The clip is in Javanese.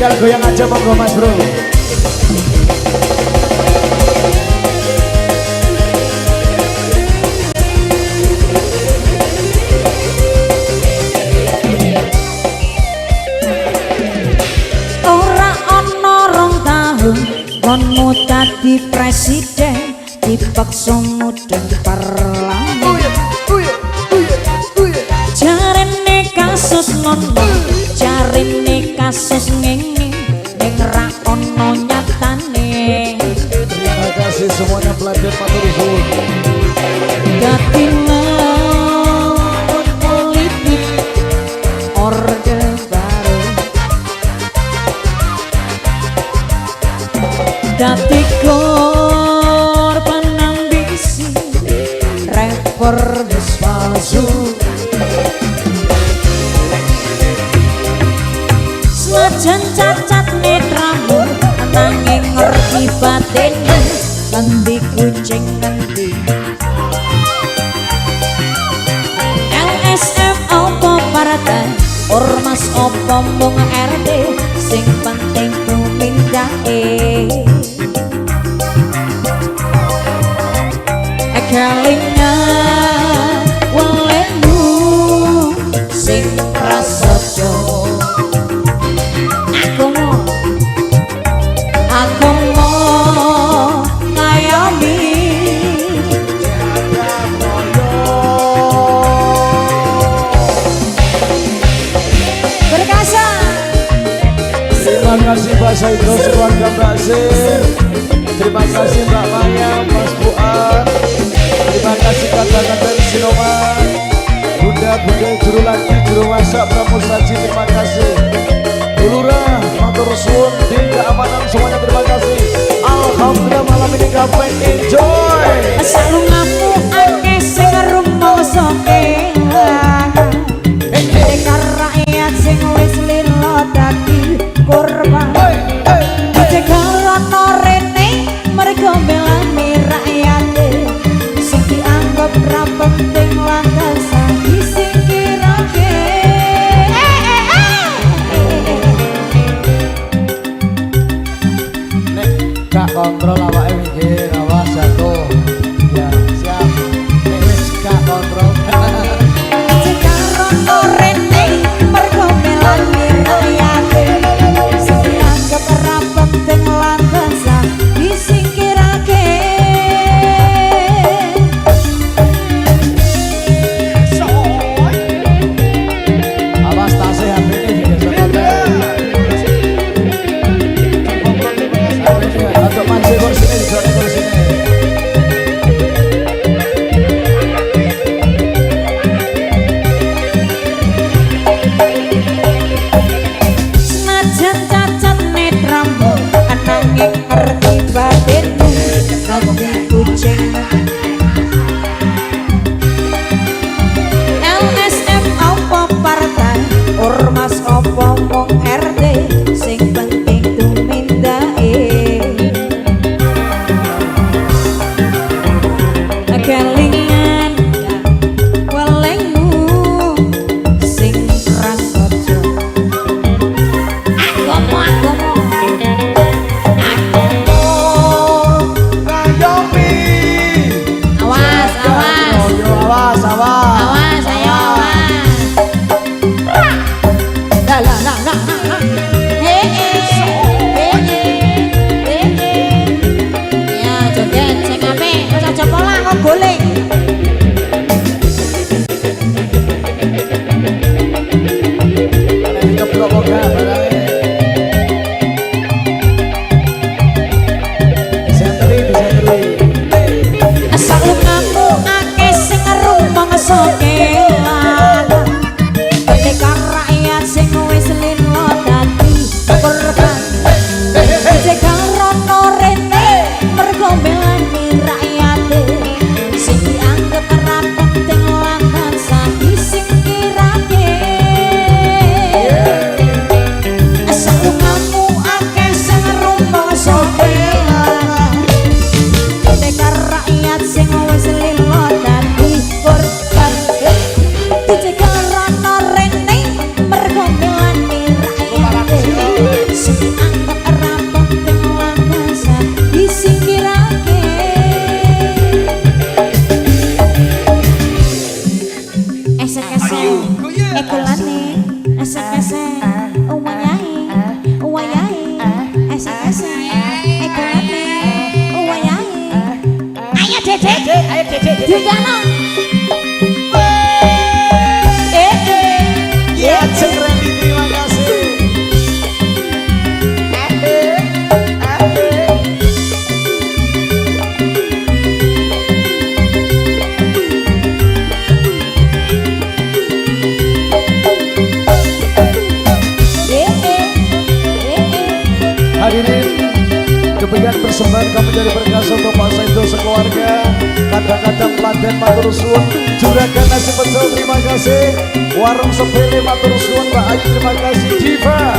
tinggal goyang aja monggo Mas Bro. Ora ana rong tahun konmu dadi presiden dipaksa mudhun parlemen. Jarene kasus ngono, jarene kasus ngene ning ra ono nyatane. Terima kasih semuanya pelajar matur suwun. Dadi lawan politik orde baru, dadi korban ambisi reformis palsu. Senajan cacat netramu nanging ngerti batinmu ngendi kucing ngendi. LSM opo partai, ormas opo mung RT, sing penting tumindake. Kelingan welemu sing prasaja. Aku mau ngayomi berkasa. Terima kasih Mbak Saidro keluarga Mbak Sir. Terima kasih Mbak Maya, Mas Fuad. Terima kasih kata-kata Sinoman, Bunda juru lagi, juru masak, Pramusaji. Terima kasih Lurah, matur suwun, tim keamanan semuanya terima kasih. Alhamdulillah malam ini gampang enjoy. Salungamu akeh sing rumoso kelangan, dekar rakyat sing wis lila dadi korban. Dicegarono rene mergo belani rakyate sing dianggap ra penting langkah disingkirake. Gak kontrol awake mikir awas jatuh. Ya siap. Nek wis gak kontrol. Dicegarono rene mergo belani rakyate sing dianggap ra penting langkah disingkirake. Awas tasih HP ini digesek. Untuk mancing sini ekulane esek-esek uwayahe esek-esek ekulane uwayahe ayo dedek digano Ya Ceng Randy, terima kasih. Hadirin, demikian persembahan kami dari berkas untuk Pak Saido sekeluarga. Kadang-kadang pelatihan matur suwun, juragan nasi pecel terima kasih. Warung sepele matur suwun Mbak Ayu terima kasih. Diva